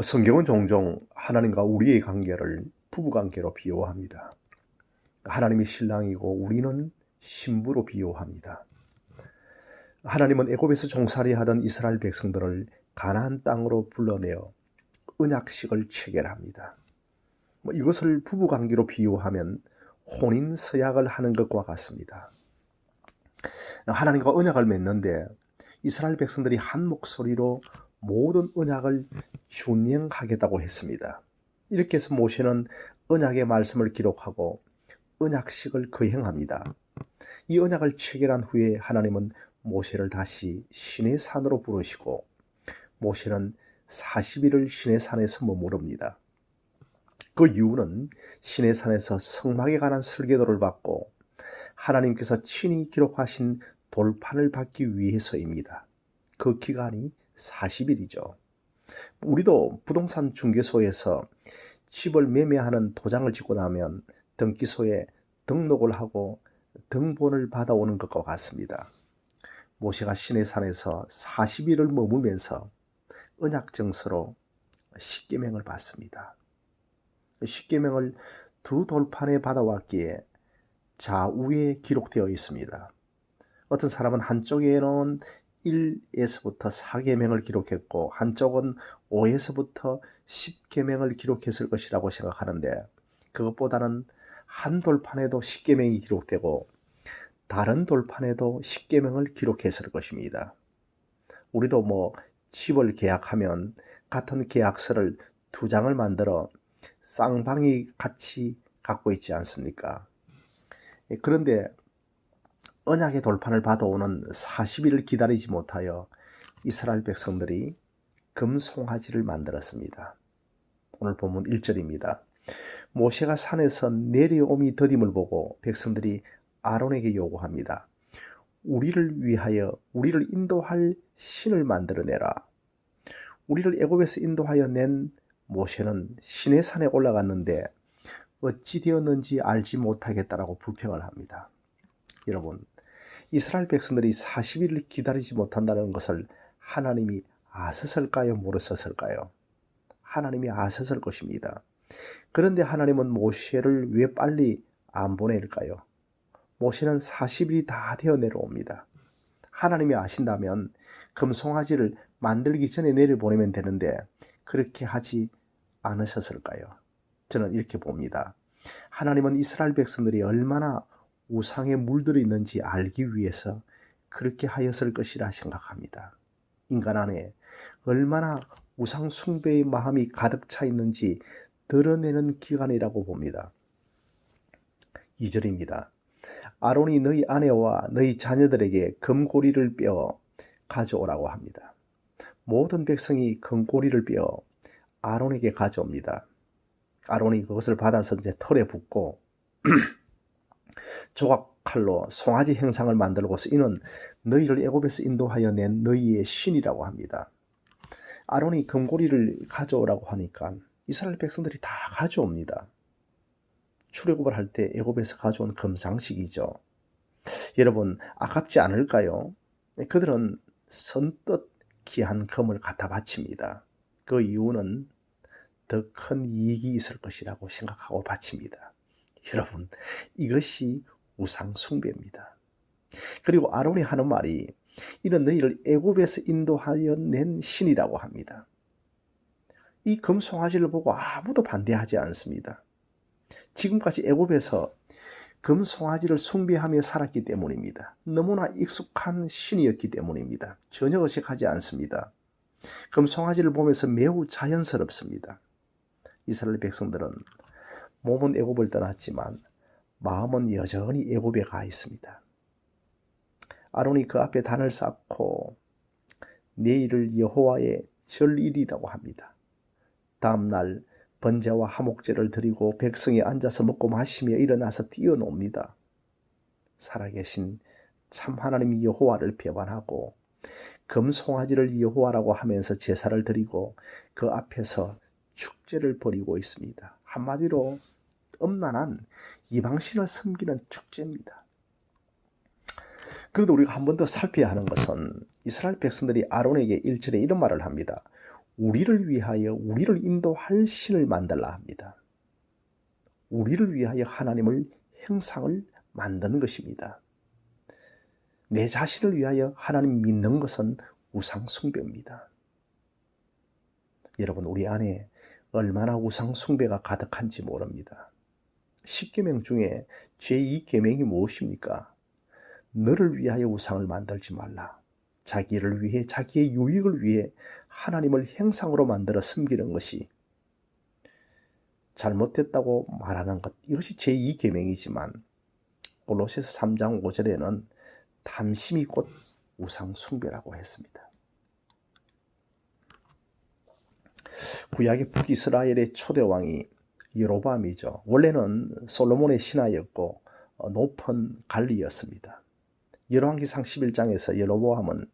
성경은 종종 하나님과 우리의 관계를 부부관계로 비유합니다. 하나님이 신랑이고 우리는 신부로 비유합니다. 하나님은 애굽에서 종살이 하던 이스라엘 백성들을 가나안 땅으로 불러내어 언약식을 체결합니다. 이것을 부부관계로 비유하면 혼인서약을 하는 것과 같습니다. 하나님과 언약을 맺는데 이스라엘 백성들이 한 목소리로 모든 언약을 준행하겠다고 했습니다. 이렇게 해서 모세는 언약의 말씀을 기록하고 언약식을 거행합니다. 이 언약을 체결한 후에 하나님은 모세를 다시 시내산으로 부르시고 모세는 40일을 시내산에서 머무릅니다. 그 이유는 시내산에서 성막에 관한 설계도를 받고 하나님께서 친히 기록하신 돌판을 받기 위해서입니다. 그 기간이 40일이죠. 우리도 부동산 중개소에서 집을 매매하는 도장을 찍고 나면 등기소에 등록을 하고 등본을 받아오는 것과 같습니다. 모세가 시내산에서 40일을 머물면서 언약증서로 십계명을 받습니다. 십계명을 두 돌판에 받아왔기에 좌우에 기록되어 있습니다. 어떤 사람은 한쪽에는 1에서부터 4계명을 기록했고 한쪽은 5에서부터 10계명을 기록했을 것이라고 생각하는데, 그것보다는 한 돌판에도 10계명이 기록되고 다른 돌판에도 10계명을 기록했을 것입니다. 우리도 집을 계약하면 같은 계약서를 두 장을 만들어 쌍방이 같이 갖고 있지 않습니까? 그런데 언약의 돌판을 받아오는 40일을 기다리지 못하여 이스라엘 백성들이 금송아지를 만들었습니다. 오늘 본문 1절입니다. 모세가 산에서 내려옴이 더딤을 보고 백성들이 아론에게 요구합니다. 우리를 위하여 우리를 인도할 신을 만들어내라. 우리를 애굽에서 인도하여 낸 모세는 시내산에 올라갔는데 어찌 되었는지 알지 못하겠다라고 불평을 합니다. 여러분, 이스라엘 백성들이 40일을 기다리지 못한다는 것을 하나님이 아셨을까요? 모르셨을까요? 하나님이 아셨을 것입니다. 그런데 하나님은 모세를 왜 빨리 안 보낼까요? 모세는 40일이 다 되어 내려옵니다. 하나님이 아신다면 금송아지를 만들기 전에 내려보내면 되는데 그렇게 하지 않으셨을까요? 저는 이렇게 봅니다. 하나님은 이스라엘 백성들이 얼마나 우상에 물들어 있는지 알기 위해서 그렇게 하였을 것이라 생각합니다. 인간 안에 얼마나 우상 숭배의 마음이 가득 차 있는지 드러내는 기간이라고 봅니다. 2절입니다. 아론이 너희 아내와 너희 자녀들에게 금고리를 빼어 가져오라고 합니다. 모든 백성이 금고리를 빼어 아론에게 가져옵니다. 아론이 그것을 받아서 이제 털에 붓고 조각칼로 송아지 형상을 만들고서 이는 너희를 애굽에서 인도하여 낸 너희의 신이라고 합니다. 아론이 금고리를 가져오라고 하니까 이스라엘 백성들이 다 가져옵니다. 출애굽을 할 때 애굽에서 가져온 금상식이죠. 여러분, 아깝지 않을까요? 그들은 선뜻 귀한 금을 갖다 바칩니다. 그 이유는 더 큰 이익이 있을 것이라고 생각하고 바칩니다. 여러분, 이것이 우상 숭배입니다. 그리고 아론이 하는 말이 이는 너희를 애굽에서 인도하여 낸 신이라고 합니다. 이 금송아지를 보고 아무도 반대하지 않습니다. 지금까지 애굽에서 금송아지를 숭배하며 살았기 때문입니다. 너무나 익숙한 신이었기 때문입니다. 전혀 어색하지 않습니다. 금송아지를 보면서 매우 자연스럽습니다. 이스라엘 백성들은 몸은 애굽을 떠났지만 마음은 여전히 애굽에 가 있습니다. 아론이 그 앞에 단을 쌓고 내일을 여호와의 절일이라고 합니다. 다음 날 번제와 화목제를 드리고 백성이 앉아서 먹고 마시며 일어나서 뛰어놉니다. 살아계신 참 하나님 여호와를 배반하고 금송아지를 여호와라고 하면서 제사를 드리고 그 앞에서 축제를 벌이고 있습니다. 한마디로 엄란한 이방신을 섬기는 축제입니다. 그런데 우리가 한 번 더 살펴야 하는 것은 이스라엘 백성들이 아론에게 1절에 이런 말을 합니다. 우리를 위하여 우리를 인도할 신을 만들라 합니다. 우리를 위하여 하나님을 형상을 만드는 것입니다. 내 자신을 위하여 하나님 믿는 것은 우상 숭배입니다. 여러분, 우리 안에 얼마나 우상 숭배가 가득한지 모릅니다. 10계명 중에 제2계명이 무엇입니까? 너를 위하여 우상을 만들지 말라. 자기를 위해, 자기의 유익을 위해 하나님을 형상으로 만들어 섬기는 것이 잘못됐다고 말하는 것, 이것이 제2계명이지만 골로새서 3장 5절에는 탐심이 곧 우상 숭배라고 했습니다. 구약의 북이스라엘의 초대왕이 여로보암이죠. 원래는 솔로몬의 신하였고 높은 관리였습니다. 열왕기상 11장에서 여로보암은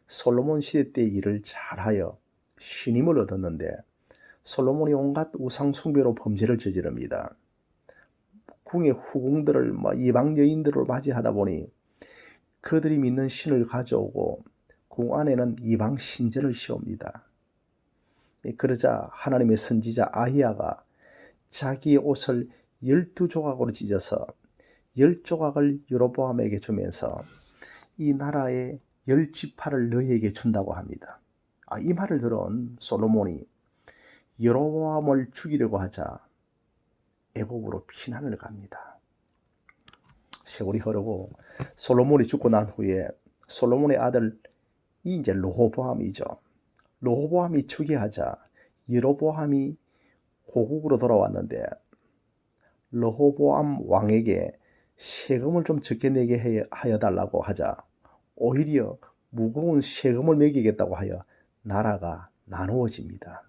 솔로몬 시대 때 일을 잘하여 신임을 얻었는데 솔로몬이 온갖 우상 숭배로 범죄를 저지릅니다. 궁의 후궁들을 이방 여인들을 맞이하다 보니 그들이 믿는 신을 가져오고 궁 안에는 이방 신전을 씌웁니다. 그러자 하나님의 선지자 아히야가 자기의 옷을 12조각으로 찢어서 10조각을 여로보암에게 주면서 이 나라의 10지파를 너희에게 준다고 합니다. 이 말을 들은 솔로몬이 여로보암을 죽이려고 하자 애굽으로 피난을 갑니다. 세월이 흐르고 솔로몬이 죽고 난 후에 솔로몬의 아들이 이제 르호보암이죠. 르호보암이 즉위하자 여로보암이 고국으로 돌아왔는데 르호보암 왕에게 세금을 좀 적게 내게 하여 달라고 하자 오히려 무거운 세금을 매기겠다고 하여 나라가 나누어집니다.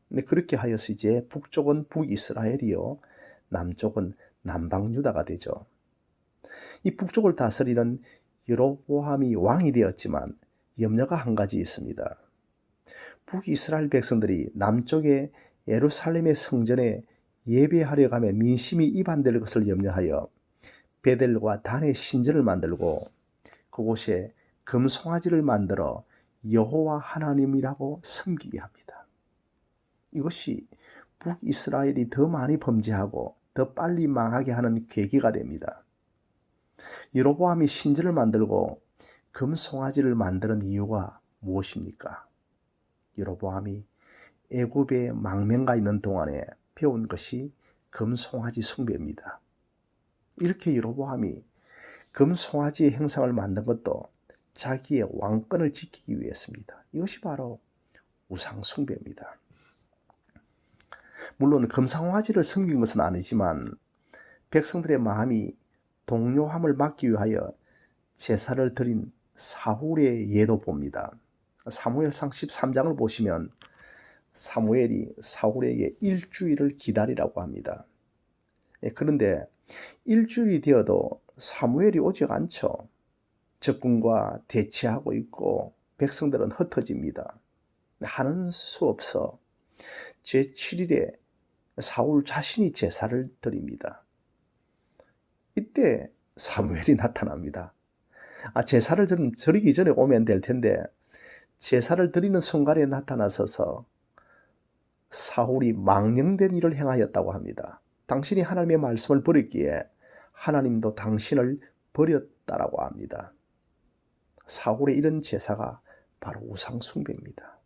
근데 그렇게 하여서 이제 북쪽은 북이스라엘이요, 남쪽은 남방유다가 되죠. 이 북쪽을 다스리는 여로보암이 왕이 되었지만 염려가 한 가지 있습니다. 북이스라엘 백성들이 남쪽의 예루살렘의 성전에 예배하려 가면 민심이 이반될 것을 염려하여 베델과 단의 신전을 만들고 그곳에 금송아지를 만들어 여호와 하나님이라고 섬기게 합니다. 이것이 북이스라엘이 더 많이 범죄하고 더 빨리 망하게 하는 계기가 됩니다. 여로보암이 신전을 만들고 금송아지를 만드는 이유가 무엇입니까? 여로보암이 애굽에 망명가 있는 동안에 배운 것이 금송아지 숭배입니다. 이렇게 여로보암이 금송아지의 형상을 만든 것도 자기의 왕권을 지키기 위해서입니다. 이것이 바로 우상 숭배입니다. 물론 금송아지를 섬긴 것은 아니지만 백성들의 마음이 동요함을 막기 위하여 제사를 드린 사울의 예도 봅니다. 사무엘상 13장을 보시면 사무엘이 사울에게 일주일을 기다리라고 합니다. 그런데 일주일이 되어도 사무엘이 오지 않죠. 적군과 대치하고 있고 백성들은 흩어집니다. 하는 수 없어 제7일에 사울 자신이 제사를 드립니다. 이때 사무엘이 나타납니다. 제사를 드리기 전에 오면 될 텐데 제사를 드리는 순간에 나타나서서 사울이 망령된 일을 행하였다고 합니다. 당신이 하나님의 말씀을 버렸기에 하나님도 당신을 버렸다라고 합니다. 사울의 이런 제사가 바로 우상 숭배입니다.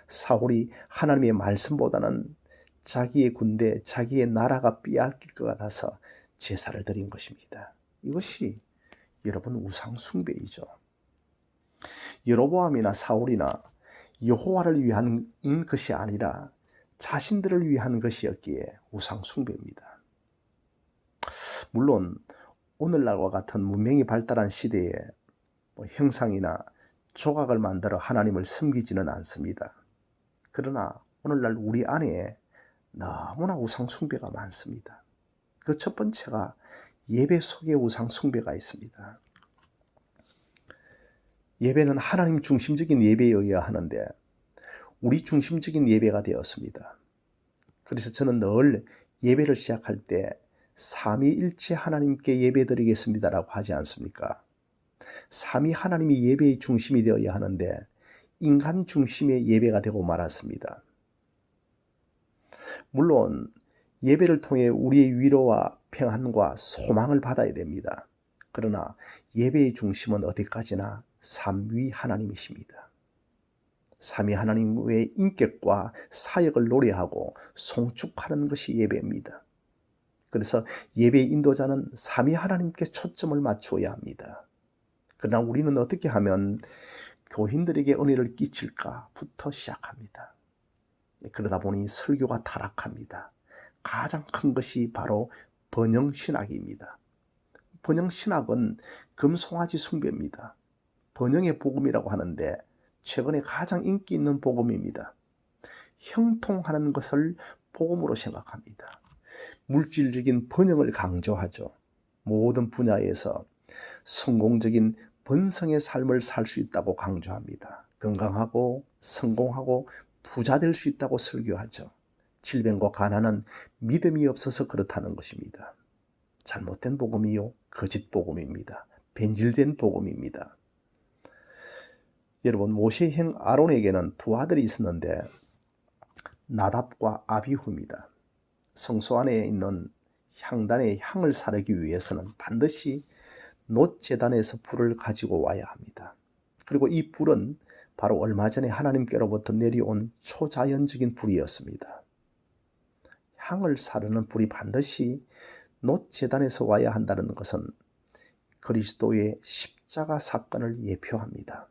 사울이 하나님의 말씀보다는 자기의 군대, 자기의 나라가 빼앗길 것 같아서 제사를 드린 것입니다. 이것이 여러분 우상 숭배이죠. 여로보암이나 사울이나 여호와를 위한 것이 아니라 자신들을 위한 것이었기에 우상 숭배입니다. 물론 오늘날과 같은 문명이 발달한 시대에 형상이나 조각을 만들어 하나님을 섬기지는 않습니다. 그러나 오늘날 우리 안에 너무나 우상 숭배가 많습니다. 그 첫 번째가 예배 속에 우상 숭배가 있습니다. 예배는 하나님 중심적인 예배여야 하는데 우리 중심적인 예배가 되었습니다. 그래서 저는 늘 예배를 시작할 때 삼위일체 하나님께 예배드리겠습니다라고 하지 않습니까? 삼위 하나님이 예배의 중심이 되어야 하는데 인간 중심의 예배가 되고 말았습니다. 물론 예배를 통해 우리의 위로와 평안과 소망을 받아야 됩니다. 그러나 예배의 중심은 어디까지나 삼위 하나님이십니다. 삼위 하나님의 인격과 사역을 노래하고 송축하는 것이 예배입니다. 그래서 예배의 인도자는 삼위 하나님께 초점을 맞추어야 합니다. 그러나 우리는 어떻게 하면 교인들에게 은혜를 끼칠까부터 시작합니다. 그러다 보니 설교가 타락합니다. 가장 큰 것이 바로 번영신학입니다. 번영신학은 금송아지 숭배입니다. 번영의 복음이라고 하는데 최근에 가장 인기 있는 복음입니다. 형통하는 것을 복음으로 생각합니다. 물질적인 번영을 강조하죠. 모든 분야에서 성공적인 번성의 삶을 살 수 있다고 강조합니다. 건강하고 성공하고 부자 될 수 있다고 설교하죠. 질병과 가난은 믿음이 없어서 그렇다는 것입니다. 잘못된 복음이요, 거짓 복음입니다. 변질된 복음입니다. 여러분, 모세의 형 아론에게는 두 아들이 있었는데 나답과 아비후입니다. 성소 안에 있는 향단의 향을 사르기 위해서는 반드시 놋제단에서 불을 가지고 와야 합니다. 그리고 이 불은 바로 얼마 전에 하나님께로부터 내려온 초자연적인 불이었습니다. 향을 사르는 불이 반드시 놋제단에서 와야 한다는 것은 그리스도의 십자가 사건을 예표합니다.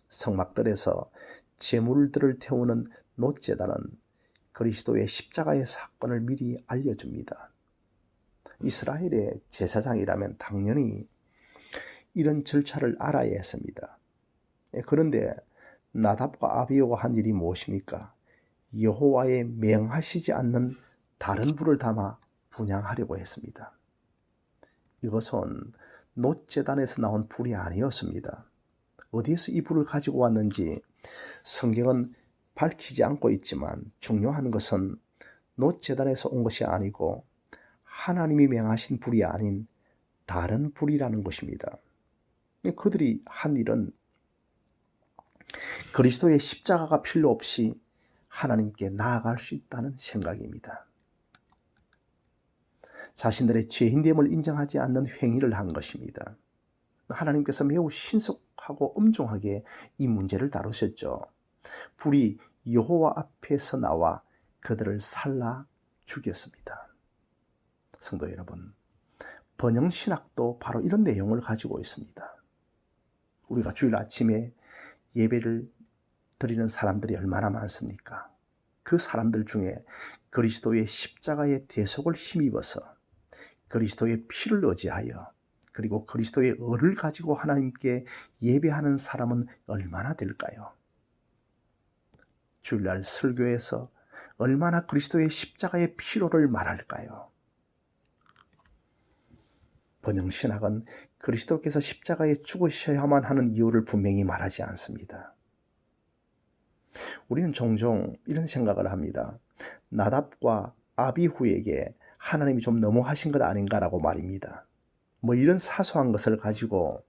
성막들에서 제물들을 태우는 놋제단은 그리스도의 십자가의 사건을 미리 알려줍니다. 이스라엘의 제사장이라면 당연히 이런 절차를 알아야 했습니다. 그런데 나답과 아비후가 한 일이 무엇입니까? 여호와의 명하시지 않는 다른 불을 담아 분향하려고 했습니다. 이것은 놋제단에서 나온 불이 아니었습니다. 어디에서 이 불을 가지고 왔는지 성경은 밝히지 않고 있지만 중요한 것은 놋제단에서 온 것이 아니고 하나님이 명하신 불이 아닌 다른 불이라는 것입니다. 그들이 한 일은 그리스도의 십자가가 필요 없이 하나님께 나아갈 수 있다는 생각입니다. 자신들의 죄인됨을 인정하지 않는 행위를 한 것입니다. 하나님께서 매우 신속하고 엄중하게 이 문제를 다루셨죠. 불이 여호와 앞에서 나와 그들을 살라 죽였습니다. 성도 여러분, 번영신학도 바로 이런 내용을 가지고 있습니다. 우리가 주일 아침에 예배를 드리는 사람들이 얼마나 많습니까? 그 사람들 중에 그리스도의 십자가의 대속을 힘입어서 그리스도의 피를 의지하여 그리고 그리스도의 의를 가지고 하나님께 예배하는 사람은 얼마나 될까요? 주일날 설교에서 얼마나 그리스도의 십자가의 피로를 말할까요? 번영신학은 그리스도께서 십자가에 죽으셔야만 하는 이유를 분명히 말하지 않습니다. 우리는 종종 이런 생각을 합니다. 나답과 아비후에게 하나님이 좀 너무하신 것 아닌가라고 말입니다. 이런 사소한 것을 가지고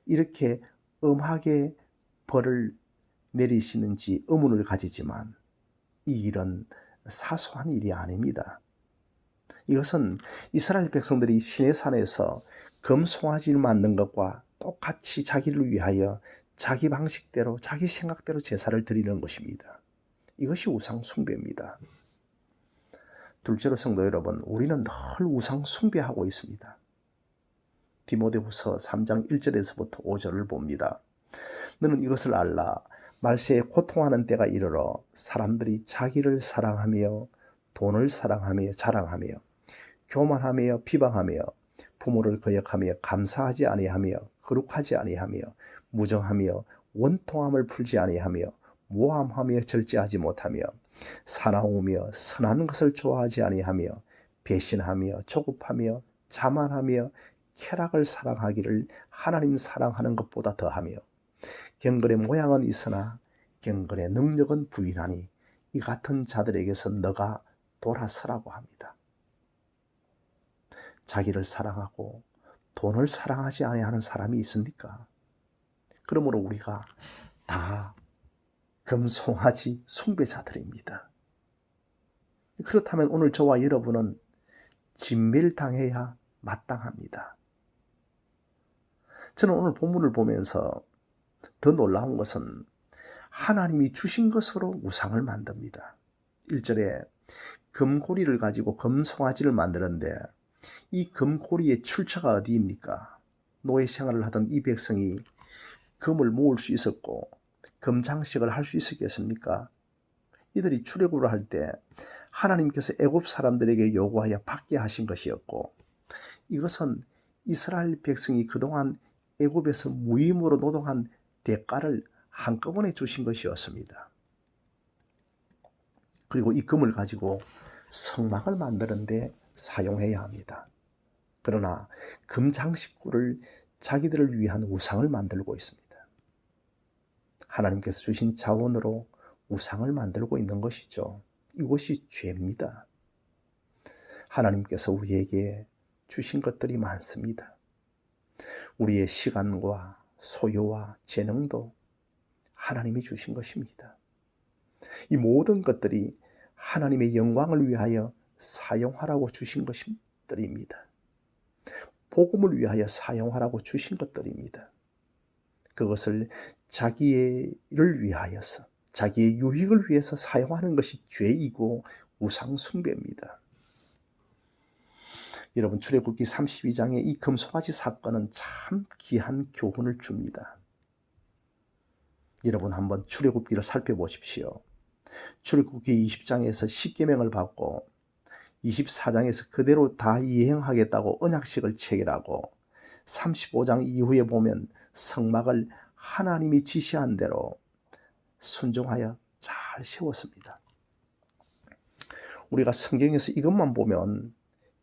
이렇게 엄하게 벌을 내리시는지 의문을 가지지만 이 일은 사소한 일이 아닙니다. 이것은 이스라엘 백성들이 시내산에서 금송아지를 만든 것과 똑같이 자기를 위하여 자기 방식대로 자기 생각대로 제사를 드리는 것입니다. 이것이 우상 숭배입니다. 둘째로 성도 여러분, 우리는 늘 우상 숭배하고 있습니다. 디모데후서 3장 1절에서부터 5절을 봅니다. 너는 이것을 알라. 말세에 고통하는 때가 이르러 사람들이 자기를 사랑하며 돈을 사랑하며 자랑하며 교만하며 비방하며 부모를 거역하며 감사하지 아니하며 거룩하지 아니하며 무정하며 원통함을 풀지 아니하며 모함하며 절제하지 못하며 사나우며 선한 것을 좋아하지 아니하며 배신하며 조급하며 자만하며 쾌락을 사랑하기를 하나님 사랑하는 것보다 더하며 경건의 모양은 있으나 경건의 능력은 부인하니 이 같은 자들에게서 너가 돌아서라고 합니다. 자기를 사랑하고 돈을 사랑하지 아니하는 사람이 있습니까? 그러므로 우리가 다 금송아지 숭배자들입니다. 그렇다면 오늘 저와 여러분은 진멸당해야 마땅합니다. 저는 오늘 본문을 보면서 더 놀라운 것은 하나님이 주신 것으로 우상을 만듭니다. 1절에 금고리를 가지고 금송아지를 만드는데 이 금고리의 출처가 어디입니까? 노예 생활을 하던 이 백성이 금을 모을 수 있었고 금장식을 할 수 있었겠습니까? 이들이 출애굽을 할 때 하나님께서 애굽 사람들에게 요구하여 받게 하신 것이었고, 이것은 이스라엘 백성이 그동안 애굽에서 무임으로 노동한 대가를 한꺼번에 주신 것이었습니다. 그리고 이 금을 가지고 성막을 만드는 데 사용해야 합니다. 그러나 금장식구를 자기들을 위한 우상을 만들고 있습니다. 하나님께서 주신 자원으로 우상을 만들고 있는 것이죠. 이것이 죄입니다. 하나님께서 우리에게 주신 것들이 많습니다. 우리의 시간과 소유와 재능도 하나님이 주신 것입니다. 이 모든 것들이 하나님의 영광을 위하여 사용하라고 주신 것들입니다. 복음을 위하여 사용하라고 주신 것들입니다. 그것을 자기의 일을 위하여서, 자기의 유익을 위해서 사용하는 것이 죄이고 우상 숭배입니다. 여러분, 출애굽기 32장의 이 금송아지 사건은 참 귀한 교훈을 줍니다. 여러분 한번 출애굽기를 살펴보십시오. 출애굽기 20장에서 십계명을 받고 24장에서 그대로 다 이행하겠다고 언약식을 체결하고 35장 이후에 보면 성막을 하나님이 지시한 대로 순종하여 잘 세웠습니다. 우리가 성경에서 이것만 보면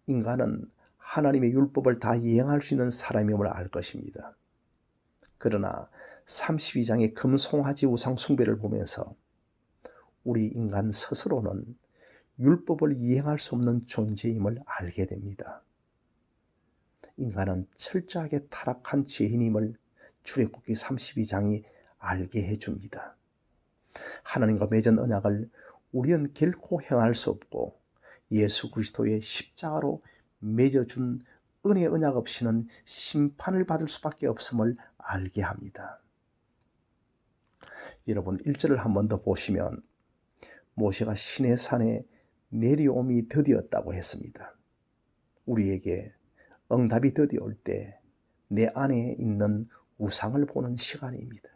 인간은 하나님의 율법을 다 이행할 수 있는 사람임을 알 것입니다. 그러나 32장의 금송아지 우상 숭배를 보면서 우리 인간 스스로는 율법을 이행할 수 없는 존재임을 알게 됩니다. 인간은 철저하게 타락한 죄인임을 출애굽기 32장이 알게 해줍니다. 하나님과 맺은 언약을 우리는 결코 행할 수 없고 예수 그리스도의 십자가로 맺어준 은혜의 언약 없이는 심판을 받을 수밖에 없음을 알게 합니다. 여러분 1절을 한 번 더 보시면 모세가 시내산에 내려옴이 더디었다고 했습니다. 우리에게 응답이 더디올 때 내 안에 있는 우상을 보는 시간입니다.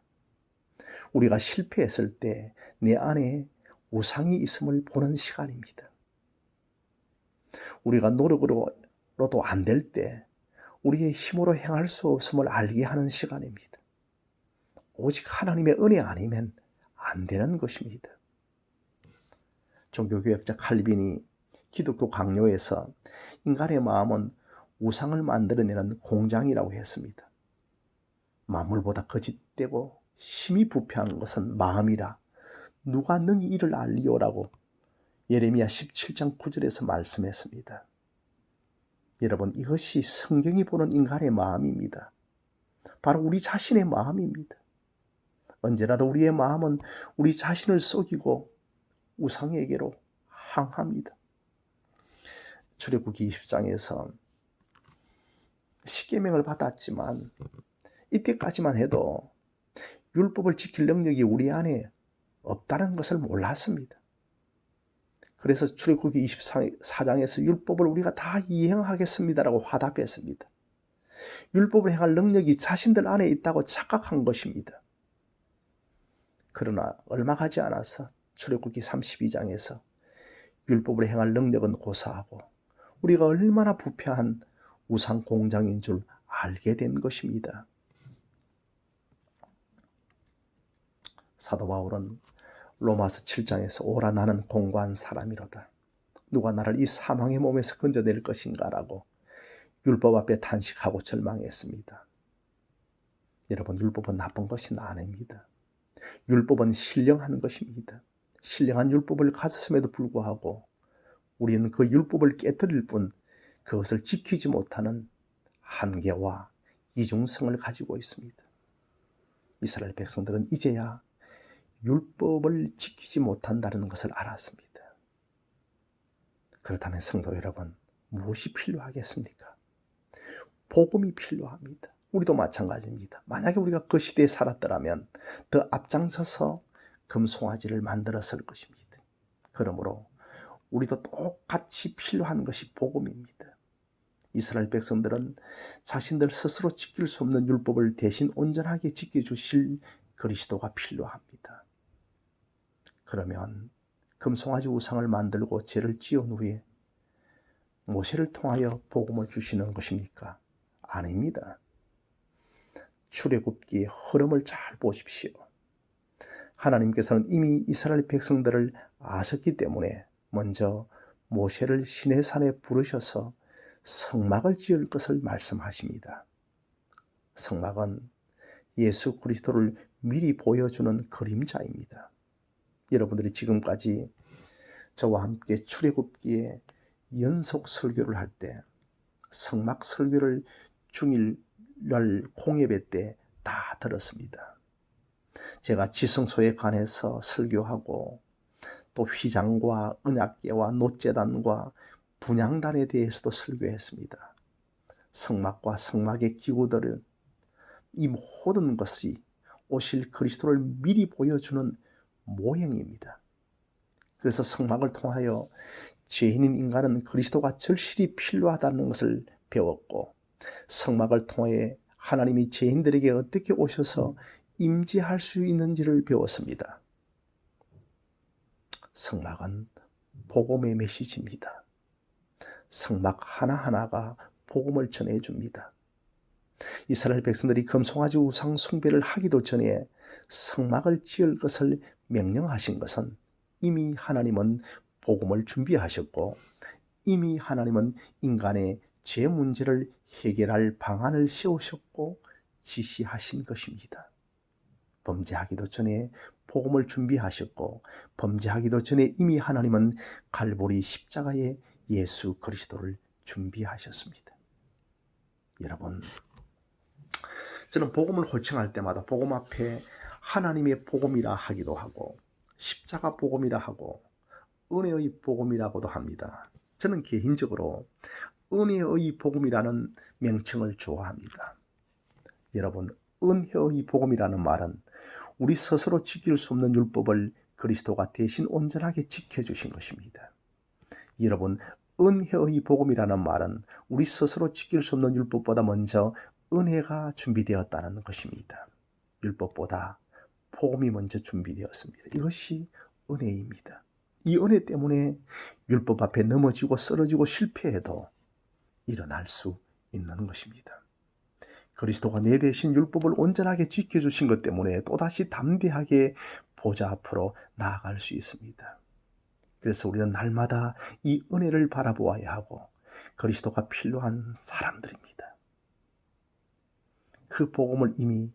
우리가 실패했을 때 내 안에 우상이 있음을 보는 시간입니다. 우리가 노력으로도 안 될 때 우리의 힘으로 행할 수 없음을 알게 하는 시간입니다. 오직 하나님의 은혜 아니면 안 되는 것입니다. 종교개혁자 칼빈이 기독교 강요에서 인간의 마음은 우상을 만들어내는 공장이라고 했습니다. 만물보다 거짓되고 심히 부패한 것은 마음이라 누가 능히 이를 알리오라고 예레미야 17장 9절에서 말씀했습니다. 여러분 이것이 성경이 보는 인간의 마음입니다. 바로 우리 자신의 마음입니다. 언제라도 우리의 마음은 우리 자신을 속이고 우상에게로 향합니다. 출애굽기 20장에서 십계명을 받았지만 이때까지만 해도 율법을 지킬 능력이 우리 안에 없다는 것을 몰랐습니다. 그래서 출애굽기 24장에서 율법을 우리가 다 이행하겠습니다라고 화답했습니다. 율법을 행할 능력이 자신들 안에 있다고 착각한 것입니다. 그러나 얼마 가지 않아서 출애굽기 32장에서 율법을 행할 능력은 고사하고 우리가 얼마나 부패한 우상 공장인 줄 알게 된 것입니다. 사도 바울은 로마서 7장에서 오라 나는 공고한 사람이로다. 누가 나를 이 사망의 몸에서 건져낼 것인가 라고 율법 앞에 탄식하고 절망했습니다. 여러분 율법은 나쁜 것이 아닙니다. 율법은 신령한 것입니다. 신령한 율법을 가졌음에도 불구하고 우리는 그 율법을 깨뜨릴 뿐 그것을 지키지 못하는 한계와 이중성을 가지고 있습니다. 이스라엘 백성들은 이제야 율법을 지키지 못한다는 것을 알았습니다. 그렇다면 성도 여러분, 무엇이 필요하겠습니까? 복음이 필요합니다. 우리도 마찬가지입니다. 만약에 우리가 그 시대에 살았더라면 더 앞장서서 금송아지를 만들었을 것입니다. 그러므로 우리도 똑같이 필요한 것이 복음입니다. 이스라엘 백성들은 자신들 스스로 지킬 수 없는 율법을 대신 온전하게 지켜주실 그리스도가 필요합니다. 그러면 금송아지 우상을 만들고 죄를 지은 후에 모세를 통하여 복음을 주시는 것입니까? 아닙니다. 출애굽기의 흐름을 잘 보십시오. 하나님께서는 이미 이스라엘 백성들을 아셨기 때문에 먼저 모세를 시내산에 부르셔서 성막을 지을 것을 말씀하십니다. 성막은 예수 그리스도를 미리 보여주는 그림자입니다. 여러분들이 지금까지 저와 함께 출애굽기에 연속 설교를 할 때 성막 설교를 중일날 공예배 때 다 들었습니다. 제가 지성소에 관해서 설교하고 또 휘장과 언약궤와 놋제단과 분향단에 대해서도 설교했습니다. 성막과 성막의 기구들은 이 모든 것이 오실 그리스도를 미리 보여주는 모형입니다. 그래서 성막을 통하여 죄인인 인간은 그리스도가 절실히 필요하다는 것을 배웠고, 성막을 통해 하나님이 죄인들에게 어떻게 오셔서 임재할 수 있는지를 배웠습니다. 성막은 복음의 메시지입니다. 성막 하나하나가 복음을 전해줍니다. 이스라엘 백성들이 금송아지 우상 숭배를 하기도 전에 성막을 지을 것을 명령하신 것은 이미 하나님은 복음을 준비하셨고, 이미 하나님은 인간의 죄 문제를 해결할 방안을 세우셨고 지시하신 것입니다. 범죄하기도 전에 복음을 준비하셨고, 범죄하기도 전에 이미 하나님은 갈보리 십자가에 예수 그리스도를 준비하셨습니다. 여러분, 저는 복음을 호칭할 때마다 복음 앞에 하나님의 복음이라 하기도 하고 십자가 복음이라 하고 은혜의 복음이라고도 합니다. 저는 개인적으로 은혜의 복음이라는 명칭을 좋아합니다. 여러분, 은혜의 복음이라는 말은 우리 스스로 지킬 수 없는 율법을 그리스도가 대신 온전하게 지켜주신 것입니다. 여러분, 은혜의 복음이라는 말은 우리 스스로 지킬 수 없는 율법보다 먼저 은혜가 준비되었다는 것입니다. 율법보다 복음이 먼저 준비되었습니다. 이것이 은혜입니다. 이 은혜 때문에 율법 앞에 넘어지고 쓰러지고 실패해도 일어날 수 있는 것입니다. 그리스도가 내 대신 율법을 온전하게 지켜주신 것 때문에 또다시 담대하게 보좌 앞으로 나아갈 수 있습니다. 그래서 우리는 날마다 이 은혜를 바라보아야 하고 그리스도가 필요한 사람들입니다. 그 복음을 이미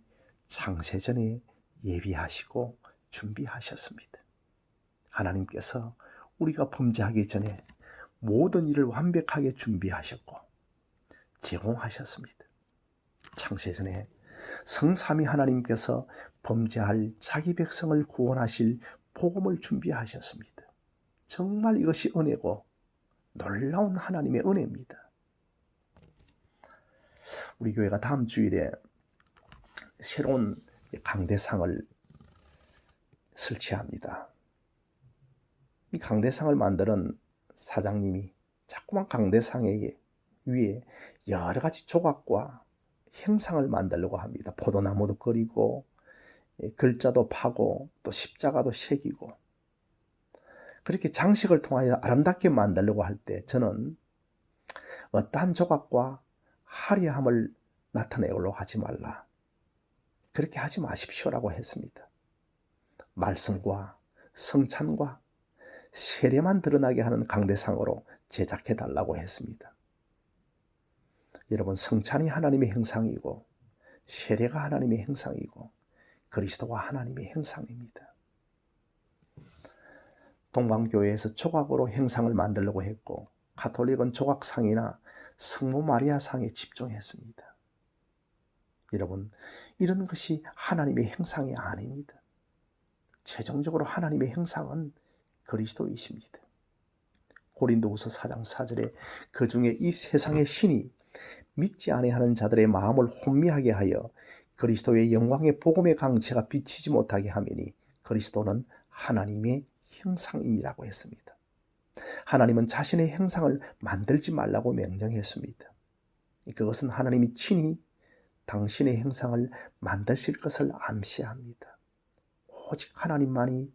창세전에 예비하시고 준비하셨습니다. 하나님께서 우리가 범죄하기 전에 모든 일을 완벽하게 준비하셨고 제공하셨습니다. 창세전에 성삼위 하나님께서 범죄할 자기 백성을 구원하실 복음을 준비하셨습니다. 정말 이것이 은혜고 놀라운 하나님의 은혜입니다. 우리 교회가 다음 주일에 새로운 강대상을 설치합니다. 이 강대상을 만드는 사장님이 자꾸만 강대상에 위에 여러 가지 조각과 형상을 만들려고 합니다. 포도나무도 그리고 글자도 파고 또 십자가도 새기고 그렇게 장식을 통하여 아름답게 만들려고 할 때 저는 어떠한 조각과 화려함을 나타내려고 하지 말라. 그렇게 하지 마십시오라고 했습니다. 말씀과 성찬과 세례만 드러나게 하는 강대상으로 제작해 달라고 했습니다. 여러분, 성찬이 하나님의 형상이고 세례가 하나님의 형상이고 그리스도가 하나님의 형상입니다. 동방교회에서 조각으로 형상을 만들려고 했고 가톨릭은 조각상이나 성모 마리아상에 집중했습니다. 여러분, 이런 것이 하나님의 형상이 아닙니다. 최종적으로 하나님의 형상은 그리스도이십니다. 고린도후서 4장 4절에 그 중에 이 세상의 신이 믿지 아니하는 자들의 마음을 혼미하게 하여 그리스도의 영광의 복음의 강체가 비치지 못하게 하매니 그리스도는 하나님의 형상이라고 했습니다. 하나님은 자신의 형상을 만들지 말라고 명령했습니다. 그것은 하나님이 친히 당신의 형상을 만드실 것을 암시합니다. 오직 하나님만이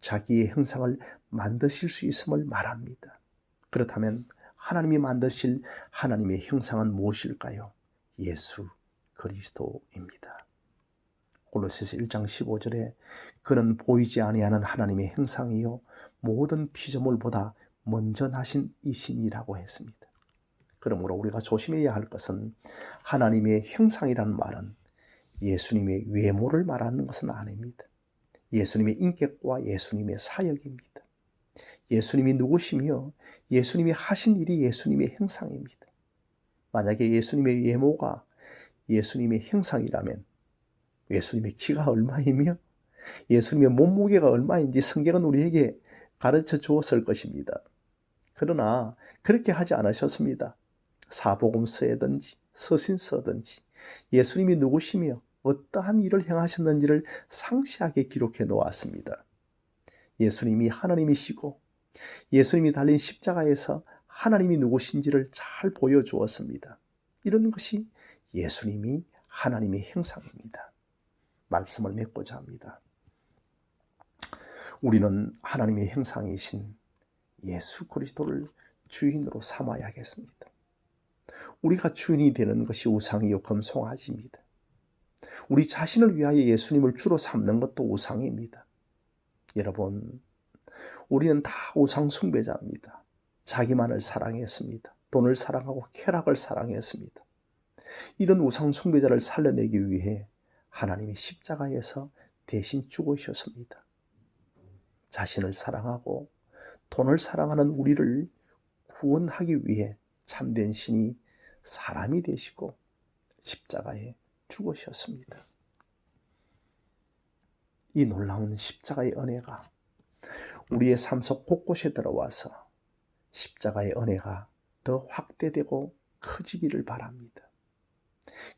자기의 형상을 만드실 수 있음을 말합니다. 그렇다면 하나님이 만드실 하나님의 형상은 무엇일까요? 예수 그리스도입니다. 골로새서 1장 15절에 그는 보이지 아니하는 하나님의 형상이요 모든 피조물보다 먼저 나신 이신이라고 했습니다. 그러므로 우리가 조심해야 할 것은 하나님의 형상이라는 말은 예수님의 외모를 말하는 것은 아닙니다. 예수님의 인격과 예수님의 사역입니다. 예수님이 누구시며 예수님이 하신 일이 예수님의 형상입니다. 만약에 예수님의 외모가 예수님의 형상이라면 예수님의 키가 얼마이며 예수님의 몸무게가 얼마인지 성경은 우리에게 가르쳐 주었을 것입니다. 그러나 그렇게 하지 않으셨습니다. 사복음서에든지 서신서든지 예수님이 누구시며 어떠한 일을 행하셨는지를 상세하게 기록해 놓았습니다. 예수님이 하나님이시고 예수님이 달린 십자가에서 하나님이 누구신지를 잘 보여주었습니다. 이런 것이 예수님이 하나님의 형상입니다. 말씀을 맺고자 합니다. 우리는 하나님의 형상이신 예수 그리스도를 주인으로 삼아야겠습니다. 우리가 주인이 되는 것이 우상이요 금송아지입니다. 우리 자신을 위하여 예수님을 주로 삼는 것도 우상입니다. 여러분, 우리는 다 우상 숭배자입니다. 자기만을 사랑했습니다. 돈을 사랑하고 쾌락을 사랑했습니다. 이런 우상 숭배자를 살려내기 위해 하나님이 십자가에서 대신 죽으셨습니다. 자신을 사랑하고 돈을 사랑하는 우리를 구원하기 위해 참된 신이 사람이 되시고 십자가에 죽으셨습니다. 이 놀라운 십자가의 은혜가 우리의 삶 속 곳곳에 들어와서 십자가의 은혜가 더 확대되고 커지기를 바랍니다.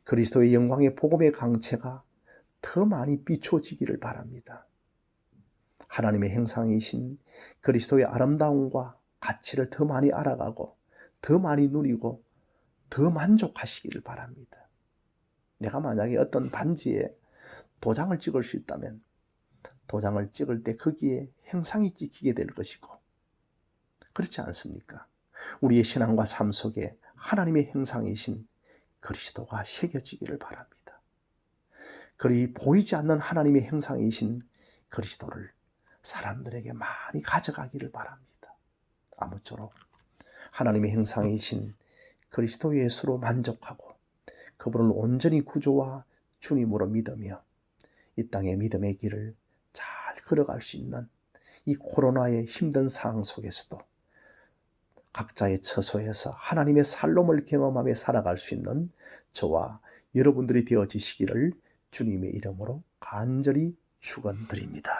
그리스도의 영광의 복음의 강체가 더 많이 비춰지기를 바랍니다. 하나님의 형상이신 그리스도의 아름다움과 가치를 더 많이 알아가고 더 많이 누리고 더 만족하시기를 바랍니다. 내가 만약에 어떤 반지에 도장을 찍을 수 있다면 도장을 찍을 때 거기에 형상이 찍히게 될 것이고, 그렇지 않습니까? 우리의 신앙과 삶 속에 하나님의 형상이신 그리스도가 새겨지기를 바랍니다. 그리 보이지 않는 하나님의 형상이신 그리스도를 사람들에게 많이 가져가기를 바랍니다. 아무쪼록 하나님의 형상이신 그리스도 예수로 만족하고 그분을 온전히 구주와 주님으로 믿으며 이 땅의 믿음의 길을 잘 걸어갈 수 있는 이 코로나의 힘든 상황 속에서도 각자의 처소에서 하나님의 살롬을 경험하며 살아갈 수 있는 저와 여러분들이 되어지시기를 주님의 이름으로 간절히 축원드립니다.